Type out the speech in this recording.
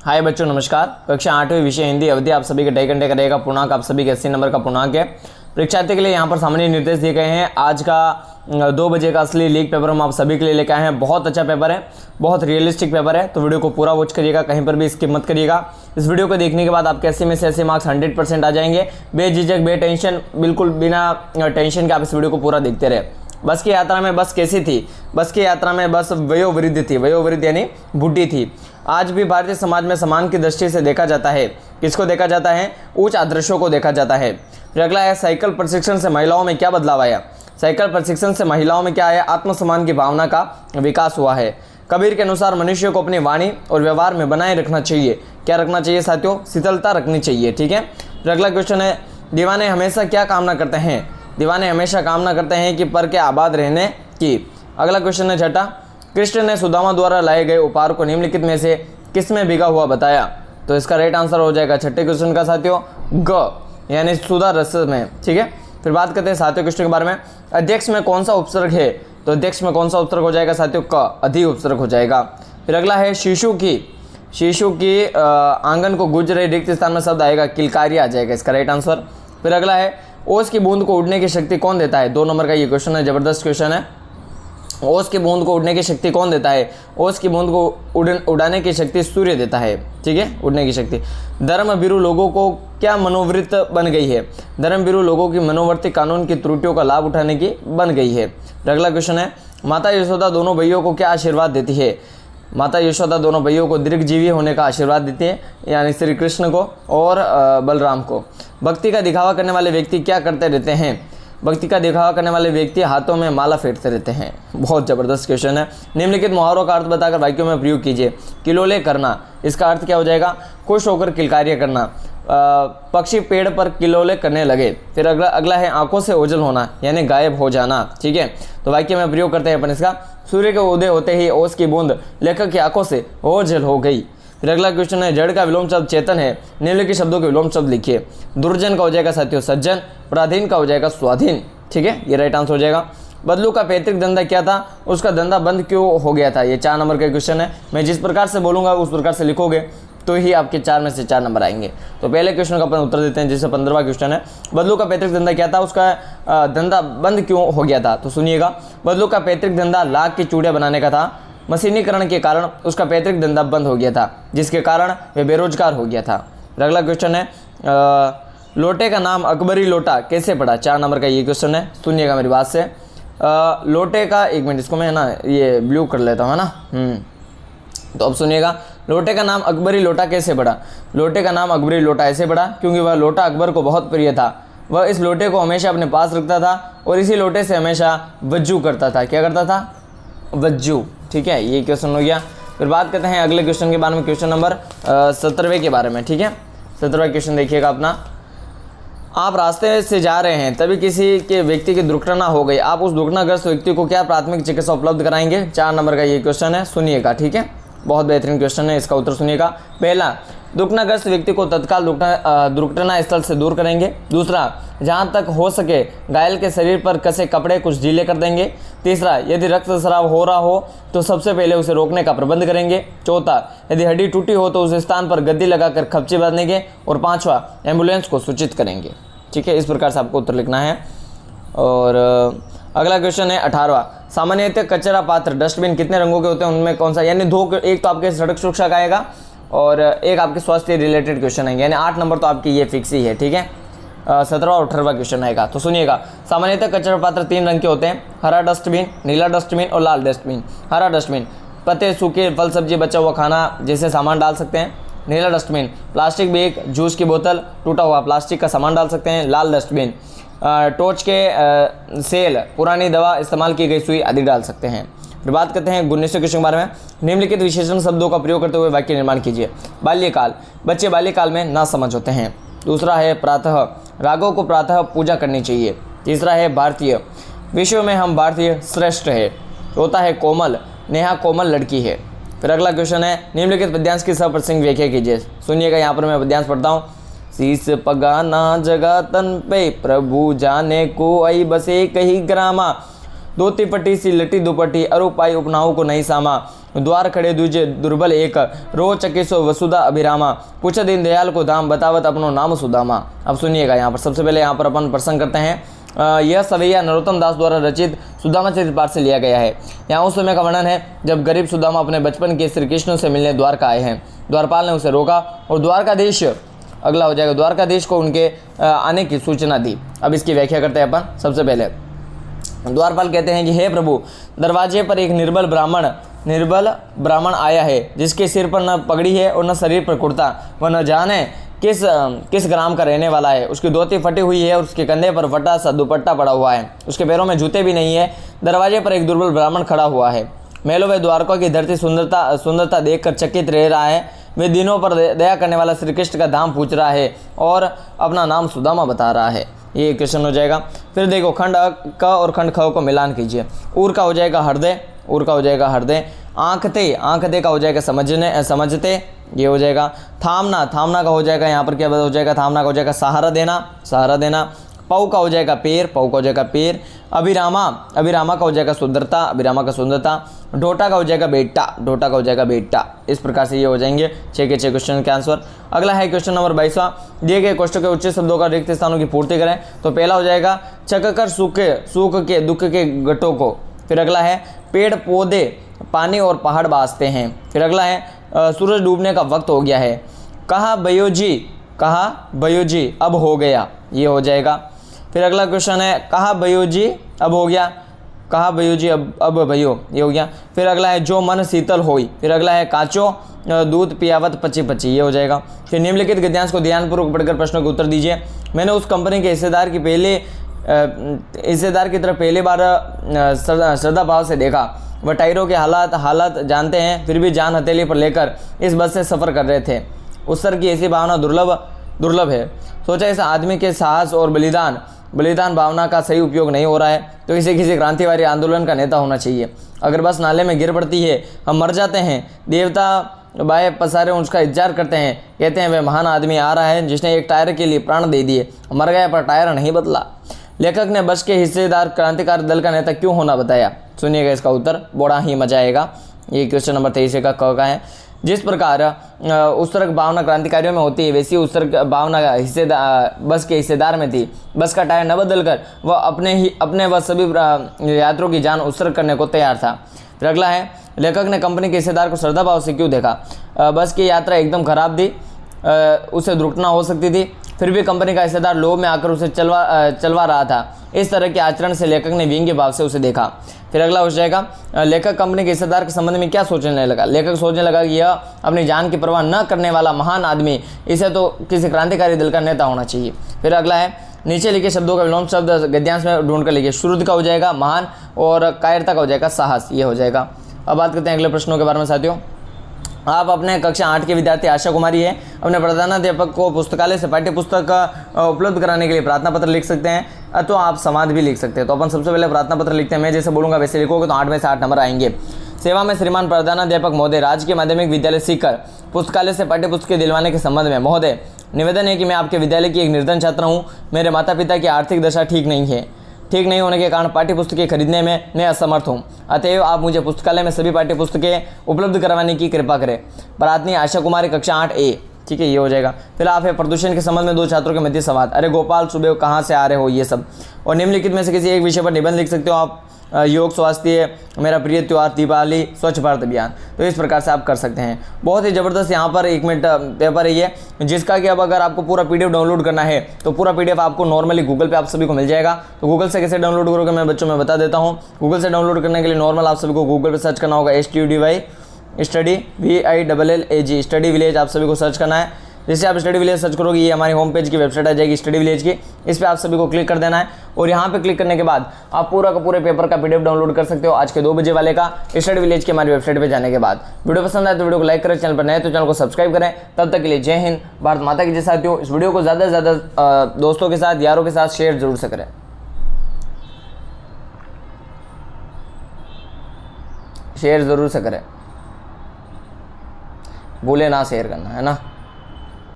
हाय बच्चों, नमस्कार। कक्षा 8वीं विषय हिंदी अवधि आप सभी के 2 घंटे का रहेगा। पूर्णांक आप सभी के 80 नंबर का पूर्णांक है। परीक्षार्थी के लिए यहाँ पर सामान्य निर्देश दिए गए हैं। आज का 2 बजे का असली लीग पेपर हम आप सभी के लिए लेकर आए हैं। बहुत अच्छा पेपर है, बहुत रियलिस्टिक पेपर है, तो वीडियो को पूरा वॉच करिएगा, कहीं पर भी स्किप मत करिएगा। इस वीडियो को देखने के बाद आपके 80 में से 80 मार्क्स 100% आ जाएंगे। बेझिझक, बेटेंशन, बिल्कुल बिना टेंशन के आप इस वीडियो को पूरा देखते रहे। बस की यात्रा में बस कैसी थी? बस की यात्रा में बस वयोवृद्ध थी। वयोवृद्ध यानी बुढ़ी थी। आज भी भारतीय समाज में सम्मान की दृष्टि से देखा जाता है। किसको देखा जाता है? उच्च आदर्शों को देखा जाता है। फिर अगला है, साइकिल प्रशिक्षण से महिलाओं में क्या बदलाव आया? साइकिल प्रशिक्षण से महिलाओं में क्या आया? आत्मसम्मान की भावना का विकास हुआ है। कबीर के अनुसार मनुष्य को अपनी वाणी और व्यवहार में बनाए रखना चाहिए। क्या रखना चाहिए साथियों? शीतलता रखनी चाहिए। ठीक है। फिर अगला क्वेश्चन है, दीवाने हमेशा क्या कामना करते हैं? दीवाने हमेशा कामना करते हैं कि पर के आबाद रहने की। अगला क्वेश्चन है छठा, कृष्ण ने सुदामा द्वारा लाए गए उपहार को निम्नलिखित में से किसमें भीगा हुआ बताया? तो इसका राइट आंसर हो जाएगा छठे क्वेश्चन का साथियों, ग यानी सुधा रस में। ठीक है। फिर बात करते हैं सातवें क्वेश्चन के बारे में। अध्यक्ष में कौन सा उपसर्ग है? तो अध्यक्ष में कौन सा उपसर्ग हो जाएगा साथियों? क, अधि उपसर्ग हो जाएगा। फिर अगला है, शिशु की आंगन को गुज रहे रिक्त स्थान में शब्द आएगा किलकारी आ जाएगा, इसका राइट आंसर। फिर अगला है, ओस की बूंद को उड़ने की शक्ति कौन देता है? 2 नंबर का ये क्वेश्चन है, जबरदस्त क्वेश्चन है। ओस की बूंद को उड़ने की शक्ति कौन देता है? ओस की बूंद को उड़ाने की शक्ति सूर्य देता है। ठीक है, उड़ने की शक्ति। धर्मभीरू लोगों को क्या मनोवृत्त बन गई है? धर्मभीरू लोगों की मनोवर्ती कानून की त्रुटियों का लाभ उठाने की बन गई है। अगला क्वेश्चन है, माता यशोदा दोनों भाइयों को क्या आशीर्वाद देती है? माता यशोदा दोनों भाइयों को दीर्घजीवी होने का आशीर्वाद देती है, यानी श्री कृष्ण को और बलराम को। भक्ति का दिखावा करने वाले व्यक्ति क्या करते रहते हैं? भक्ति का दिखावा करने वाले व्यक्ति हाथों में माला फेरते रहते हैं। बहुत जबरदस्त क्वेश्चन है। निम्नलिखित मुहावरों का अर्थ बताकर वाक्यों में प्रयोग कीजिए। किलोले करना, इसका अर्थ क्या हो जाएगा? खुश होकर किलकारियाँ करना। पक्षी पेड़ पर किलोले करने लगे। फिर अगला है, आंखों से ओझल होना यानी गायब हो जाना। ठीक है, तो वाक्य में प्रयोग करते हैं अपन इसका। सूर्य के उदय होते ही ओस की बूंद लेखक की आंखों से ओझल हो गई। फिर अगला क्वेश्चन है, जड़ का विलोम शब्द चेतन है, निम्नलिखित शब्दों के विलोम शब्द लिखिए। दुर्जन का हो जाएगा साथियों सज्जन, पराधीन का हो जाएगा स्वाधीन। ठीक है, ये राइट आंसर हो जाएगा। बदलू का पैतृक धंधा क्या था? उसका धंधा बंद क्यों हो गया था? ये 4 नंबर का क्वेश्चन है। मैं जिस प्रकार से बोलूंगा उस प्रकार से लिखोगे तो ही आपके 4 में से 4 नंबर आएंगे। तो पहले क्वेश्चन का अपन उत्तर देते हैं, जिससे 15वां क्वेश्चन है, बदलू का पैतृक धंधा क्या था? उसका धंधा बंद क्यों हो गया था? तो सुनिएगा, बदलू का पैतृक धंधा लाख की चूड़ियाँ बनाने का था। मशीनीकरण के कारण उसका पैतृक धंधा बंद हो गया था, जिसके कारण वह बेरोजगार हो गया था। अगला क्वेश्चन है, लोटे का नाम अकबरी लोटा कैसे पड़ा? 4 नंबर का ये क्वेश्चन है, सुनिएगा मेरी बात से। लोटे का, एक मिनट इसको मैं ना ये ब्लू कर लेता हूँ, है ना। तो अब सुनिएगा, लोटे का नाम अकबरी लोटा कैसे पड़ा? लोटे का नाम अकबरी लोटा ऐसे पड़ा क्योंकि वह लोटा अकबर को बहुत प्रिय था। वह इस लोटे को हमेशा अपने पास रखता था और इसी लोटे से हमेशा वज्जू करता था। क्या करता था? वज्जू। ठीक है, ये क्वेश्चन हो गया। फिर बात करते हैं अगले क्वेश्चन के बारे में, क्वेश्चन नंबर 17वें के बारे में। ठीक है, 17वां क्वेश्चन देखिएगा अपना। आप रास्ते से जा रहे हैं, तभी किसी के व्यक्ति की दुर्घटना हो गई। आप उस दुर्घटनाग्रस्त व्यक्ति को क्या प्राथमिक चिकित्सा उपलब्ध कराएंगे? 4 नंबर का ये क्वेश्चन है, सुनिएगा। ठीक है, बहुत बेहतरीन क्वेश्चन है, इसका उत्तर सुनिएगा। पहला, दुर्घटनाग्रस्त व्यक्ति को तत्काल दुर्घटना स्थल से दूर करेंगे। दूसरा, जहां तक हो सके घायल के शरीर पर कसे कपड़े कुछ ढीले कर देंगे। तीसरा, यदि रक्तस्राव हो रहा हो तो सबसे पहले उसे रोकने का प्रबंध करेंगे। चौथा, यदि हड्डी टूटी हो तो उस स्थान पर गद्दी लगाकर खपची बांधेंगे। और 5वां, एम्बुलेंस को सूचित करेंगे। ठीक है, इस प्रकार से आपको उत्तर लिखना है। और अगला क्वेश्चन है 18वां, सामान्यतः कचरा पात्र डस्टबिन कितने रंगों के होते हैं? उनमें कौन सा? यानी 2, एक तो आपके सड़क सुरक्षा का आएगा और एक आपके स्वास्थ्य रिलेटेड क्वेश्चन आएंगे, यानी 8 नंबर तो आपकी ये फिक्स ही है। ठीक है, 17वां और 18वां क्वेश्चन आएगा। तो सुनिएगा, सामान्यतः कचरा पात्र 3 रंग के होते हैं, हरा डस्टबिन, नीला डस्टबिन और लाल डस्टबिन। हरा डस्टबिन पत्ते, सूखे फल सब्जी, बचा हुआ खाना जैसे सामान डाल सकते हैं। नीला डस्टबिन प्लास्टिक बैग, जूस की बोतल, टूटा हुआ प्लास्टिक का सामान डाल सकते हैं। लाल डस्टबिन टॉर्च के सेल, पुरानी दवा, इस्तेमाल की गई सुई आदि डाल सकते हैं। फिर बात करते हैं 19वें क्वेश्चन के बारे में। निम्नलिखित विशेषण शब्दों का प्रयोग करते हुए वाक्य निर्माण कीजिए। बाल्यकाल, बच्चे बाल्यकाल में नासमझ होते हैं। दूसरा है प्रातः, रागों को प्रातः पूजा करनी चाहिए। तीसरा है भारतीय, विश्व में हम भारतीय श्रेष्ठ है। चौथा है कोमल, नेहा कोमल लड़की है। फिर अगला क्वेश्चन है, निम्नलिखित पद्यांश की सप्रसंग व्याख्या कीजिए। सुनिएगा, यहाँ पर मैं पद्यांश पढ़ता हूँ। शीस पगाना जगा तन पे, प्रभु जाने को आई बसे कही ग्रामा। दोती पट्टी सी लटी दुपट्टी अरु पाई उपनाऊ को नहीं सामा, द्वार खड़े दूजे दुर्बल एक, रो चकिसो वसुधा अभिरामा, पूछ दीन दयाल को धाम बतावत अपनो नाम सुदामा। अब सुनिएगा यहाँ पर, सबसे पहले यहाँ पर अपन प्रसंग करते हैं। यह सवैया नरोत्तम दास द्वारा रचित सुदामा चरित्र पाठ से लिया गया है। यहाँ उस समय का वर्णन है जब गरीब सुदामा अपने बचपन के श्री कृष्ण से मिलने द्वारका आए हैं। द्वारपाल ने उसे रोका और द्वारकाधीश, अगला हो जाएगा, द्वारकाधीश को उनके आने की सूचना दी। अब इसकी व्याख्या करते हैं अपन। सबसे पहले द्वारपाल कहते हैं कि हे प्रभु, दरवाजे पर एक निर्बल ब्राह्मण आया है, जिसके सिर पर न पगड़ी है और न शरीर पर कुर्ता, वह न जाने किस ग्राम का रहने वाला है। उसकी धोती फटी हुई है और उसके कंधे पर फटा सा दुपट्टा पड़ा हुआ है, उसके पैरों में जूते भी नहीं है। दरवाजे पर एक दुर्बल ब्राह्मण खड़ा हुआ है। महलों व द्वारका की धरती सुंदरता देखकर चकित रह रहा है। वे दिनों पर दया करने वाला श्री कृष्ण का धाम पूछ रहा है और अपना नाम सुदामा बता रहा है। ये क्वेश्चन हो जाएगा। फिर देखो, खंड क और खंड ख को मिलान कीजिए। ऊर का हो जाएगा हृदय, ऊर का हो जाएगा हृदय। आंखते का हो जाएगा समझते, ये हो जाएगा। थामना का हो जाएगा, यहाँ पर क्या हो जाएगा, थामना का हो जाएगा सहारा देना। पौ का हो जाएगा पैर। अभिरामा का हो जाएगा सुंदरता। ढोटा का हो जाएगा बेटा। इस प्रकार से ये हो जाएंगे 6 के 6 क्वेश्चन के आंसर। अगला है क्वेश्चन नंबर 22वां। दिए गए क्वेश्चन के उच्च शब्दों का रिक्त स्थानों की पूर्ति करें। तो पहला हो जाएगा चककर सूख के दुख के गटों को। फिर अगला है पेड़ पौधे पानी और पहाड़ बासते हैं। फिर अगला है सूरज डूबने का वक्त हो गया है। कहा बयोजी अब हो गया, ये हो जाएगा। फिर अगला क्वेश्चन है कहा बयोजी अब हो गया, अब भयो, ये हो गया। फिर अगला है जो मन शीतल होई। फिर अगला है काचो दूध पियावत पची, ये हो जाएगा। फिर निम्नलिखित गद्यांश को ध्यानपूर्वक पढ़कर प्रश्नों के उत्तर दीजिए। मैंने उस कंपनी के हिस्सेदार की तरफ पहली बार श्रद्धा भाव से देखा। वह टायरों के हालात जानते हैं, फिर भी जान हथेली पर लेकर इस बस से सफ़र कर रहे थे। उस सर की ऐसी भावना दुर्लभ है। सोचा इस आदमी के साहस और बलिदान भावना का सही उपयोग नहीं हो रहा है, तो इसे किसी क्रांतिवादी आंदोलन का नेता होना चाहिए। अगर बस नाले में गिर पड़ती है, हम मर जाते हैं, देवता बाए पसारे उसका इंतजार करते हैं, कहते हैं वह महान आदमी आ रहा है जिसने एक टायर के लिए प्राण दे दिए, मर गया पर टायर नहीं बदला। लेखक ने बस के हिस्सेदार क्रांतिकारी दल का नेता क्यों होना बताया। सुनिएगा इसका उत्तर, बड़ा ही मजा आएगा। ये क्वेश्चन नंबर 23 का क का है। जिस प्रकार उत्सर्ग भावना क्रांतिकारियों में होती है, वैसी उत्सर्ग भावना बस के हिस्सेदार में थी। बस का टायर न बदलकर वह अपने व सभी यात्रियों की जान उत्सर्ग करने को तैयार था। फिर अगला है लेखक ने कंपनी के हिस्सेदार को श्रद्धा भाव से क्यों देखा। बस की यात्रा एकदम खराब थी, उसे दुर्घटना हो सकती थी, फिर भी कंपनी का हिस्सेदार लोभ में आकर उसे चलवा रहा था। इस तरह के आचरण से लेखक ने व्यंग्य भाव से उसे देखा। फिर अगला हो जाएगा लेखक कंपनी के हिस्सेदार के संबंध में क्या सोचने लगा। लेखक सोचने लगा कि यह अपनी जान की परवाह न करने वाला महान आदमी, इसे तो किसी क्रांतिकारी दल का नेता होना चाहिए। फिर अगला है नीचे लिखे शब्दों का विलोम शब्द गद्यांश में ढूंढ कर लिखिए। शुरुद का हो जाएगा महान और कायरता का हो जाएगा साहस, ये हो जाएगा। अब बात करते हैं अगले प्रश्नों के बारे में साथियों। आप अपने कक्षा 8 के विद्यार्थी आशा कुमारी है, अपने प्रधानाध्यापक को पुस्तकालय से पाठ्य पुस्तक उपलब्ध कराने के लिए प्रार्थना पत्र लिख सकते हैं, तो आप समाज भी लिख सकते हैं। तो अपन सबसे पहले प्रार्थना पत्र लिखते हैं। मैं जैसे बोलूँगा वैसे लिखोगे तो 8 में से 8 नंबर आएंगे। सेवा में श्रीमान प्रधानाध्यापक महोदय, राजकीय माध्यमिक विद्यालय सीकर पुस्तकालय से पाठ्य पुस्तकें दिलवाने के संबंध में महोदय निवेदन है कि मैं आपके विद्यालय की एक निर्धन छात्रा हूँ। मेरे माता पिता की आर्थिक दशा ठीक नहीं होने के कारण पाठ्य पुस्तकें खरीदने में मैं असमर्थ हूँ। अतएव आप मुझे पुस्तकालय में सभी पाठ्य पुस्तकें उपलब्ध करवाने की कृपा करें। प्रार्थनी आशा कुमारी कक्षा 8A, ठीक है, ये हो जाएगा। फिर आप है प्रदूषण के संबंध में 2 छात्रों के मध्य संवाद। अरे गोपाल सुबह कहाँ से आ रहे हो, ये सब। और निम्नलिखित में से किसी एक विषय पर निबंध लिख सकते हो आप। योग स्वास्थ्य, मेरा प्रिय त्यौहार दीपावली, स्वच्छ भारत अभियान। तो इस प्रकार से आप कर सकते हैं। बहुत ही ज़बरदस्त यहाँ पर 1 मिनट पेपर है ये, जिसका कि अब अगर आपको पूरा PDF डाउनलोड करना है तो पूरा PDF आपको नॉर्मली गूगल पे आप सभी को मिल जाएगा। तो गूगल से कैसे डाउनलोड करोगे मैं बच्चों में बता देता हूँ। गूगल से डाउनलोड करने के लिए नॉर्मल आप सभी को गूगल पर सर्च करना होगा STUDY study VILLAG study village आप सभी को सर्च करना है। जैसे आप स्टडी विलेज सर्च करोगे ये हमारी होम पेज की वेबसाइट आ जाएगी स्टडी विलेज की। इस पर आप सभी को क्लिक कर देना है और यहाँ पे क्लिक करने के बाद आप पूरा का पूरे पेपर का PDF डाउनलोड कर सकते हो आज के 2 बजे वाले का स्टडी विलेज की हमारी वेबसाइट पे जाने के बाद। वीडियो पसंद आए तो वीडियो को लाइक करें, चैनल पर नए तो चैनल को सब्सक्राइब करें। तब तक के लिए जय हिंद, भारत माता की जय। साथियों इस वीडियो को ज़्यादा से ज़्यादा दोस्तों के साथ, यारों के साथ शेयर जरूर से करें, शेयर ज़रूर से करें, भूले ना शेयर करना, है ना।